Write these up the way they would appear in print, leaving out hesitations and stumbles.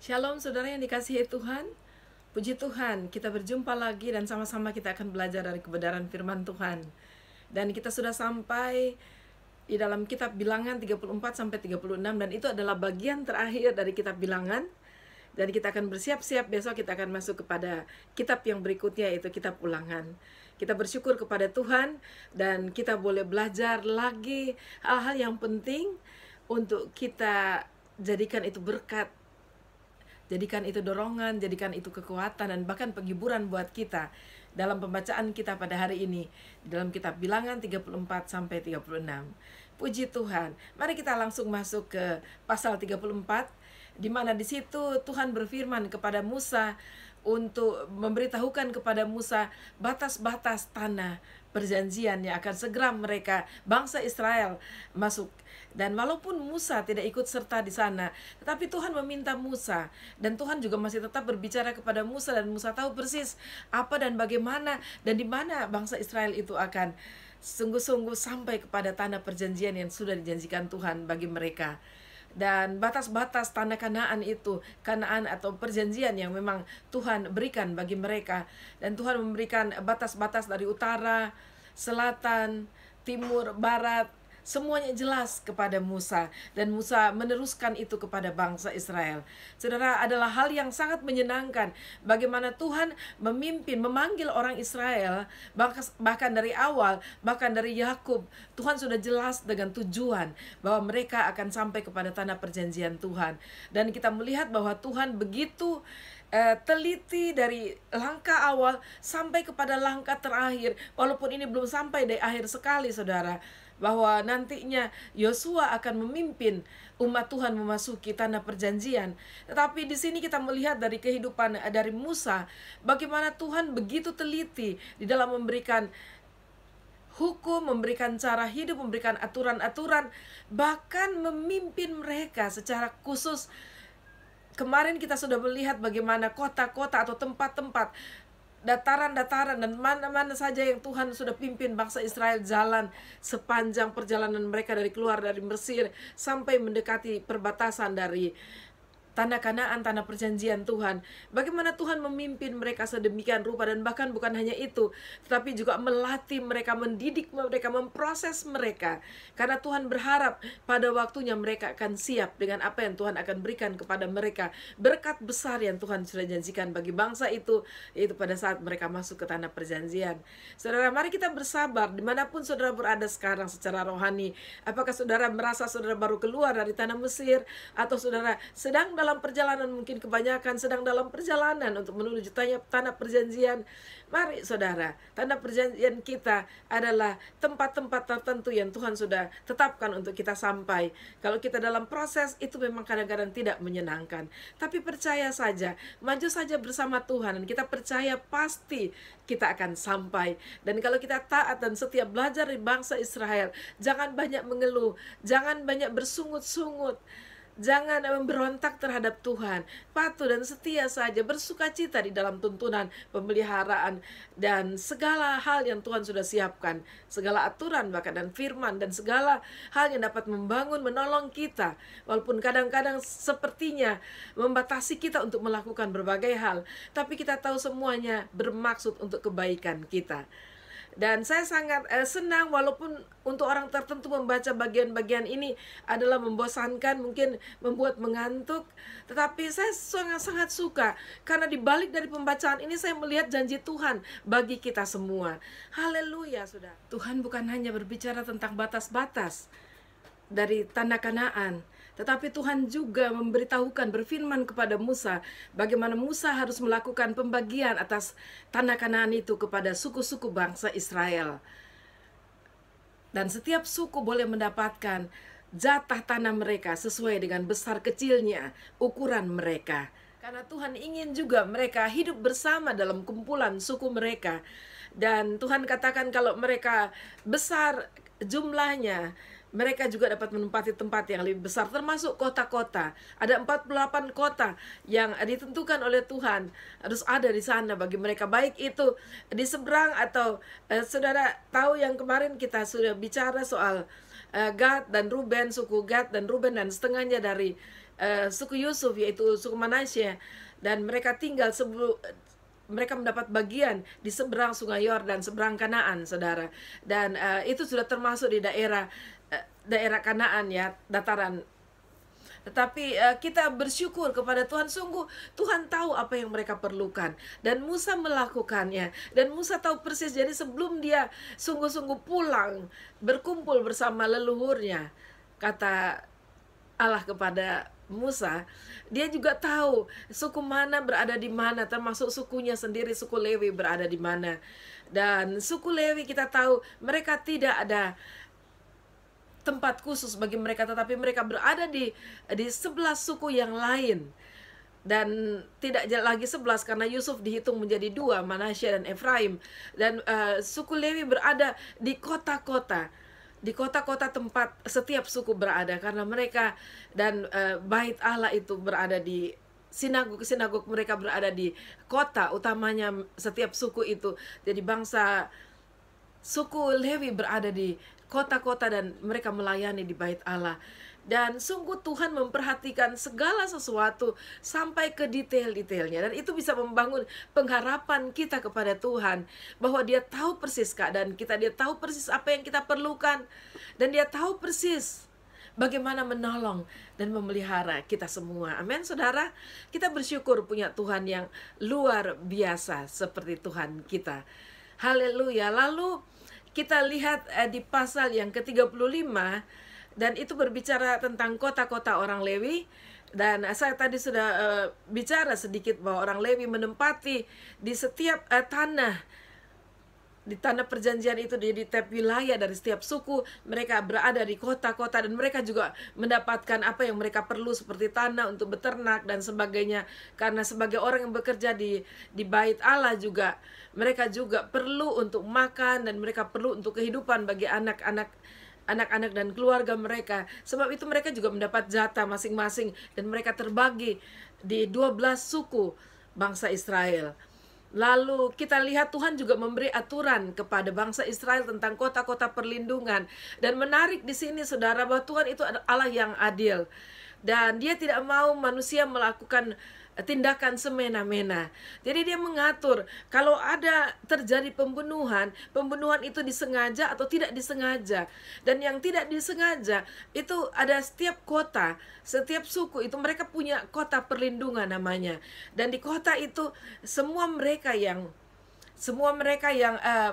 Shalom saudara yang dikasihi Tuhan. Puji Tuhan, kita berjumpa lagi dan sama-sama kita akan belajar dari kebenaran firman Tuhan. Dan kita sudah sampai di dalam kitab Bilangan 34 sampai 36 dan itu adalah bagian terakhir dari kitab Bilangan. Dan kita akan bersiap-siap, besok kita akan masuk kepada kitab yang berikutnya, yaitu kitab Ulangan. Kita bersyukur kepada Tuhan dan kita boleh belajar lagi hal-hal yang penting untuk kita jadikan itu berkat, jadikan itu dorongan, jadikan itu kekuatan, dan bahkan penghiburan buat kita dalam pembacaan kita pada hari ini dalam kitab Bilangan 34 sampai 36. Puji Tuhan. Mari kita langsung masuk ke pasal 34, di mana di situ Tuhan berfirman kepada Musa untuk memberitahukan kepada Musa batas-batas tanah perjanjian yang akan segera mereka bangsa Israel masuk. Dan walaupun Musa tidak ikut serta di sana, tetapi Tuhan meminta Musa, dan Tuhan juga masih tetap berbicara kepada Musa, dan Musa tahu persis apa dan bagaimana dan di mana bangsa Israel itu akan sungguh-sungguh sampai kepada tanah perjanjian yang sudah dijanjikan Tuhan bagi mereka. Dan batas-batas tanah Kanaan itu, Kanaan atau perjanjian yang memang Tuhan berikan bagi mereka. Dan Tuhan memberikan batas-batas dari utara, selatan, timur, barat, semuanya jelas kepada Musa, dan Musa meneruskan itu kepada bangsa Israel. Saudara, adalah hal yang sangat menyenangkan bagaimana Tuhan memimpin, memanggil orang Israel, bahkan dari awal, bahkan dari Yakub. Tuhan sudah jelas dengan tujuan bahwa mereka akan sampai kepada tanah perjanjian Tuhan. Dan kita melihat bahwa Tuhan begitu teliti dari langkah awal sampai kepada langkah terakhir, walaupun ini belum sampai di akhir sekali, saudara, bahwa nantinya Yosua akan memimpin umat Tuhan memasuki tanah perjanjian. Tetapi di sini kita melihat dari kehidupan dari Musa, bagaimana Tuhan begitu teliti di dalam memberikan hukum, memberikan cara hidup, memberikan aturan-aturan, bahkan memimpin mereka secara khusus. Kemarin kita sudah melihat bagaimana kota-kota atau tempat-tempat, dataran-dataran, dan mana-mana saja yang Tuhan sudah pimpin bangsa Israel jalan sepanjang perjalanan mereka dari keluar dari Mesir sampai mendekati perbatasan dari tanah Kanaan, tanah perjanjian Tuhan. Bagaimana Tuhan memimpin mereka sedemikian rupa, dan bahkan bukan hanya itu, tetapi juga melatih mereka, mendidik mereka, memproses mereka. Karena Tuhan berharap pada waktunya mereka akan siap dengan apa yang Tuhan akan berikan kepada mereka. Berkat besar yang Tuhan sudah janjikan bagi bangsa itu, yaitu pada saat mereka masuk ke tanah perjanjian. Saudara, mari kita bersabar dimanapun saudara berada sekarang secara rohani. Apakah saudara merasa saudara baru keluar dari tanah Mesir, atau saudara sedang dalam perjalanan, mungkin kebanyakan sedang dalam perjalanan untuk menuju tanah perjanjian. Mari saudara, tanah perjanjian kita adalah tempat-tempat tertentu yang Tuhan sudah tetapkan untuk kita sampai. Kalau kita dalam proses, itu memang kadang-kadang tidak menyenangkan, tapi percaya saja, maju saja bersama Tuhan, dan kita percaya pasti kita akan sampai. Dan kalau kita taat dan setia belajar dari bangsa Israel, jangan banyak mengeluh, jangan banyak bersungut-sungut, jangan memberontak terhadap Tuhan. Patuh dan setia saja, bersukacita di dalam tuntunan, pemeliharaan, dan segala hal yang Tuhan sudah siapkan. Segala aturan bahkan dan firman, dan segala hal yang dapat membangun, menolong kita. Walaupun kadang-kadang sepertinya membatasi kita untuk melakukan berbagai hal, tapi kita tahu semuanya bermaksud untuk kebaikan kita. Dan saya sangat senang, walaupun untuk orang tertentu membaca bagian-bagian ini adalah membosankan, mungkin membuat mengantuk, tetapi saya sangat-sangat suka, karena di balik dari pembacaan ini saya melihat janji Tuhan bagi kita semua. Haleluya, saudara. Tuhan bukan hanya berbicara tentang batas-batas dari tanah Kanaan, tetapi Tuhan juga memberitahukan, berfirman kepada Musa, bagaimana Musa harus melakukan pembagian atas tanah Kanaan itu kepada suku-suku bangsa Israel. Dan setiap suku boleh mendapatkan jatah tanah mereka sesuai dengan besar kecilnya ukuran mereka. Karena Tuhan ingin juga mereka hidup bersama dalam kumpulan suku mereka. Dan Tuhan katakan kalau mereka besar jumlahnya, mereka juga dapat menempati tempat yang lebih besar, termasuk kota-kota. Ada 48 kota yang ditentukan oleh Tuhan harus ada di sana bagi mereka, baik itu di seberang atau saudara tahu yang kemarin kita sudah bicara soal Gad dan Ruben, suku Gad dan Ruben, dan setengahnya dari suku Yusuf, yaitu suku Manasye, dan mereka tinggal sebelum mereka mendapat bagian di seberang Sungai Yordan, seberang Kanaan, saudara. Dan itu sudah termasuk di daerah Kanaan, ya, dataran. Tetapi kita bersyukur kepada Tuhan, sungguh Tuhan tahu apa yang mereka perlukan, dan Musa melakukannya. Dan Musa tahu persis, jadi sebelum dia sungguh-sungguh pulang berkumpul bersama leluhurnya, kata Allah kepada Musa, dia juga tahu suku mana berada di mana, termasuk sukunya sendiri, suku Lewi berada di mana. Dan suku Lewi kita tahu mereka tidak ada tempat khusus bagi mereka, tetapi mereka berada di 11 suku yang lain. Dan tidak lagi 11 karena Yusuf dihitung menjadi 2, Manasye dan Efraim. Dan suku Lewi berada di kota-kota, di kota-kota tempat setiap suku berada, karena mereka dan bait Allah itu berada di sinagog mereka berada di kota utamanya setiap suku itu. Jadi bangsa suku Lewi berada di kota-kota dan mereka melayani di bait Allah. Dan sungguh Tuhan memperhatikan segala sesuatu sampai ke detail-detailnya. Dan itu bisa membangun pengharapan kita kepada Tuhan, bahwa Dia tahu persis keadaan kita, Dia tahu persis apa yang kita perlukan, dan Dia tahu persis bagaimana menolong dan memelihara kita semua. Amin, saudara. Kita bersyukur punya Tuhan yang luar biasa seperti Tuhan kita. Haleluya. Lalu kita lihat di pasal yang ke-35, dan itu berbicara tentang kota-kota orang Lewi. Dan saya tadi sudah bicara sedikit bahwa orang Lewi menempati di setiap di tanah perjanjian itu, di tiap wilayah dari setiap suku. Mereka berada di kota-kota, dan mereka juga mendapatkan apa yang mereka perlu, seperti tanah untuk beternak dan sebagainya. Karena sebagai orang yang bekerja di bait Allah juga, mereka juga perlu untuk makan, dan mereka perlu untuk kehidupan bagi anak-anak dan keluarga mereka. Sebab itu mereka juga mendapat jatah masing-masing, dan mereka terbagi di 12 suku bangsa Israel. Lalu kita lihat Tuhan juga memberi aturan kepada bangsa Israel tentang kota-kota perlindungan. Dan menarik di sini, saudara, bahwa Tuhan itu adalah Allah yang adil, dan Dia tidak mau manusia melakukan tindakan semena-mena. Jadi Dia mengatur kalau ada terjadi pembunuhan itu disengaja atau tidak disengaja. Dan yang tidak disengaja itu ada setiap kota, setiap suku itu mereka punya kota perlindungan namanya. Dan di kota itu semua mereka yang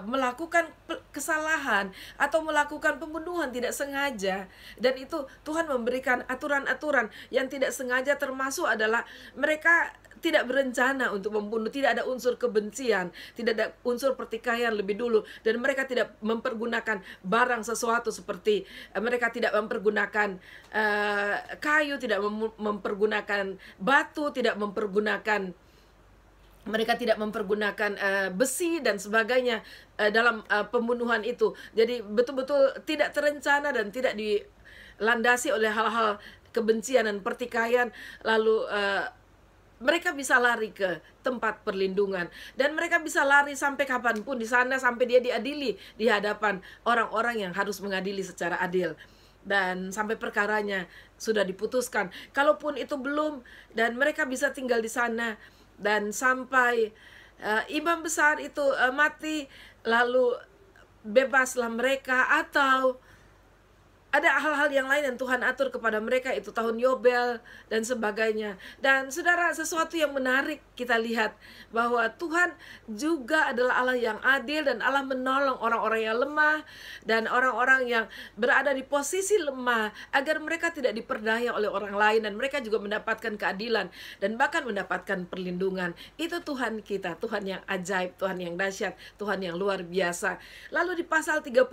melakukan kesalahan atau melakukan pembunuhan tidak sengaja, dan itu Tuhan memberikan aturan-aturan yang tidak sengaja, termasuk adalah mereka tidak berencana untuk membunuh, tidak ada unsur kebencian, tidak ada unsur pertikaian lebih dulu, dan mereka tidak mempergunakan barang sesuatu seperti mereka tidak mempergunakan kayu, tidak mempergunakan batu, mereka tidak mempergunakan besi dan sebagainya dalam pembunuhan itu. Jadi betul-betul tidak terencana dan tidak dilandasi oleh hal-hal kebencian dan pertikaian. Lalu mereka bisa lari ke tempat perlindungan, dan mereka bisa lari sampai kapanpun di sana, sampai dia diadili di hadapan orang-orang yang harus mengadili secara adil, dan sampai perkaranya sudah diputuskan. Kalaupun itu belum, dan mereka bisa tinggal di sana, dan sampai imam besar itu mati, lalu bebaslah mereka, atau ada hal-hal yang lain yang Tuhan atur kepada mereka, itu tahun Yobel dan sebagainya. Dan saudara, sesuatu yang menarik kita lihat bahwa Tuhan juga adalah Allah yang adil, dan Allah menolong orang-orang yang lemah dan orang-orang yang berada di posisi lemah agar mereka tidak diperdaya oleh orang lain, dan mereka juga mendapatkan keadilan dan bahkan mendapatkan perlindungan. Itu Tuhan kita, Tuhan yang ajaib, Tuhan yang dahsyat, Tuhan yang luar biasa. Lalu di pasal 36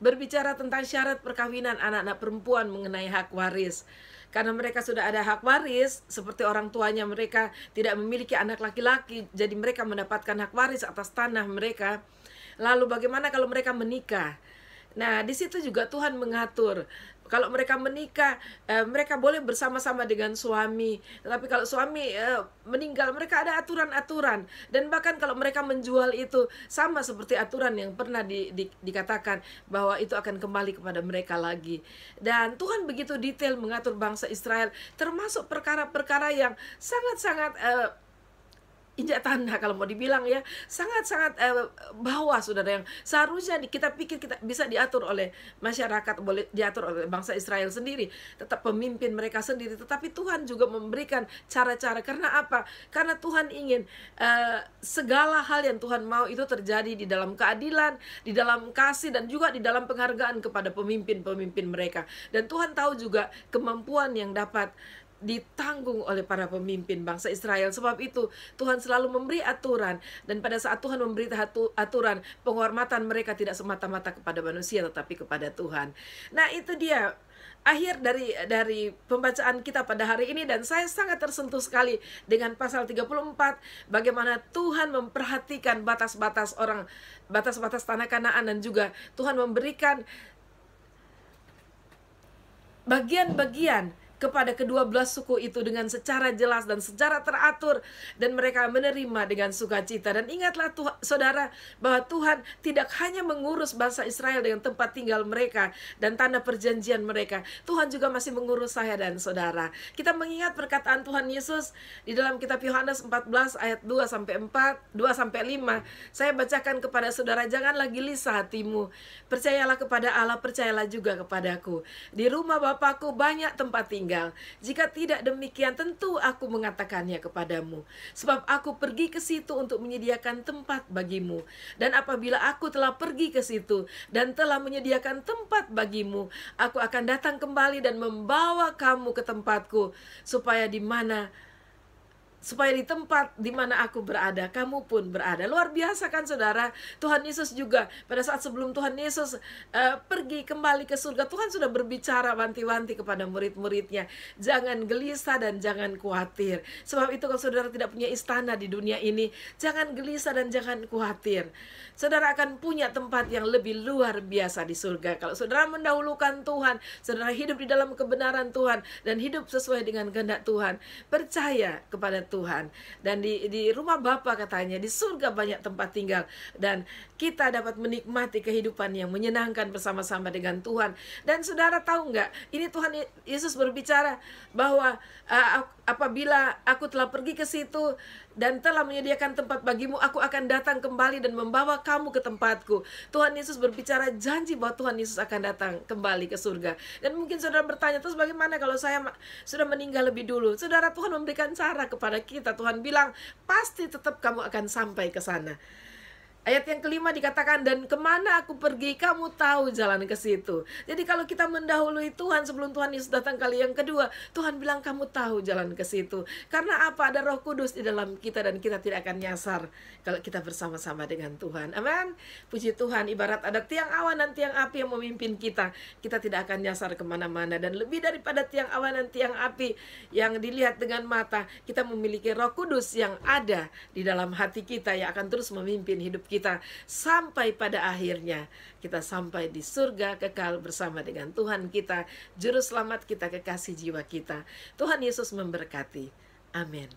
berbicara tentang syarat perkawinan anak-anak perempuan mengenai hak waris. Karena mereka sudah ada hak waris, seperti orang tuanya mereka tidak memiliki anak laki-laki, jadi mereka mendapatkan hak waris atas tanah mereka. Lalu bagaimana kalau mereka menikah? Nah, di situ juga Tuhan mengatur kalau mereka menikah, mereka boleh bersama-sama dengan suami. Tetapi kalau suami meninggal, mereka ada aturan-aturan. Dan bahkan kalau mereka menjual itu, sama seperti aturan yang pernah dikatakan bahwa itu akan kembali kepada mereka lagi. Dan Tuhan begitu detail mengatur bangsa Israel, termasuk perkara-perkara yang sangat-sangat injak tanah kalau mau dibilang ya, sangat-sangat bawah, saudara, yang seharusnya kita pikir kita bisa diatur oleh masyarakat, boleh diatur oleh bangsa Israel sendiri, tetap pemimpin mereka sendiri. Tetapi Tuhan juga memberikan cara-cara. Karena apa? Karena Tuhan ingin segala hal yang Tuhan mau itu terjadi di dalam keadilan, di dalam kasih, dan juga di dalam penghargaan kepada pemimpin-pemimpin mereka. Dan Tuhan tahu juga kemampuan yang dapat ditanggung oleh para pemimpin bangsa Israel. Sebab itu Tuhan selalu memberi aturan, dan pada saat Tuhan memberi aturan, penghormatan mereka tidak semata-mata kepada manusia tetapi kepada Tuhan. Nah, itu dia akhir dari pembacaan kita pada hari ini, dan saya sangat tersentuh sekali dengan pasal 34, bagaimana Tuhan memperhatikan batas-batas tanah Kanaan, dan juga Tuhan memberikan bagian-bagian kepada kedua belas suku itu dengan secara jelas dan secara teratur, dan mereka menerima dengan sukacita. Dan ingatlah saudara, bahwa Tuhan tidak hanya mengurus bangsa Israel dengan tempat tinggal mereka dan tanah perjanjian mereka. Tuhan juga masih mengurus saya dan saudara. Kita mengingat perkataan Tuhan Yesus di dalam kitab Yohanes 14 ayat 2-5. Saya bacakan kepada saudara, janganlah gelisah hatimu, percayalah kepada Allah, percayalah juga kepadaku. Di rumah Bapakku banyak tempat tinggal. Jika tidak demikian, tentu aku mengatakannya kepadamu. Sebab aku pergi ke situ untuk menyediakan tempat bagimu. Dan apabila aku telah pergi ke situ dan telah menyediakan tempat bagimu, aku akan datang kembali dan membawa kamu ke tempatku, supaya di tempat di mana aku berada, kamu pun berada. Luar biasa kan saudara? Tuhan Yesus juga pada saat sebelum Tuhan Yesus pergi kembali ke surga, Tuhan sudah berbicara wanti-wanti kepada murid-muridnya, jangan gelisah dan jangan khawatir. Sebab itu kalau saudara tidak punya istana di dunia ini, jangan gelisah dan jangan khawatir. Saudara akan punya tempat yang lebih luar biasa di surga. Kalau saudara mendahulukan Tuhan, saudara hidup di dalam kebenaran Tuhan dan hidup sesuai dengan kehendak Tuhan, percaya kepada Tuhan. Dan di rumah Bapa katanya, di surga banyak tempat tinggal, dan kita dapat menikmati kehidupan yang menyenangkan bersama-sama dengan Tuhan. Dan saudara tahu nggak, ini Tuhan Yesus berbicara bahwa apabila aku telah pergi ke situ dan telah menyediakan tempat bagimu, aku akan datang kembali dan membawa kamu ke tempatku. Tuhan Yesus berbicara janji bahwa Tuhan Yesus akan datang kembali ke surga. Dan mungkin saudara bertanya, terus bagaimana kalau saya sudah meninggal lebih dulu? Saudara, Tuhan memberikan cara kepada kita. Tuhan bilang, pasti tetap kamu akan sampai ke sana. Ayat yang kelima dikatakan, dan kemana aku pergi, kamu tahu jalan ke situ. Jadi kalau kita mendahului Tuhan sebelum Tuhan Yesus datang kali yang kedua, Tuhan bilang kamu tahu jalan ke situ. Karena apa? Ada Roh Kudus di dalam kita, dan kita tidak akan nyasar kalau kita bersama-sama dengan Tuhan. Amin. Puji Tuhan, ibarat ada tiang awan dan tiang api yang memimpin kita, kita tidak akan nyasar kemana-mana. Dan lebih daripada tiang awan dan tiang api yang dilihat dengan mata, kita memiliki Roh Kudus yang ada di dalam hati kita, yang akan terus memimpin hidup kita sampai pada akhirnya kita sampai di surga kekal bersama dengan Tuhan kita, juru selamat kita, kekasih jiwa kita. Tuhan Yesus memberkati. Amin.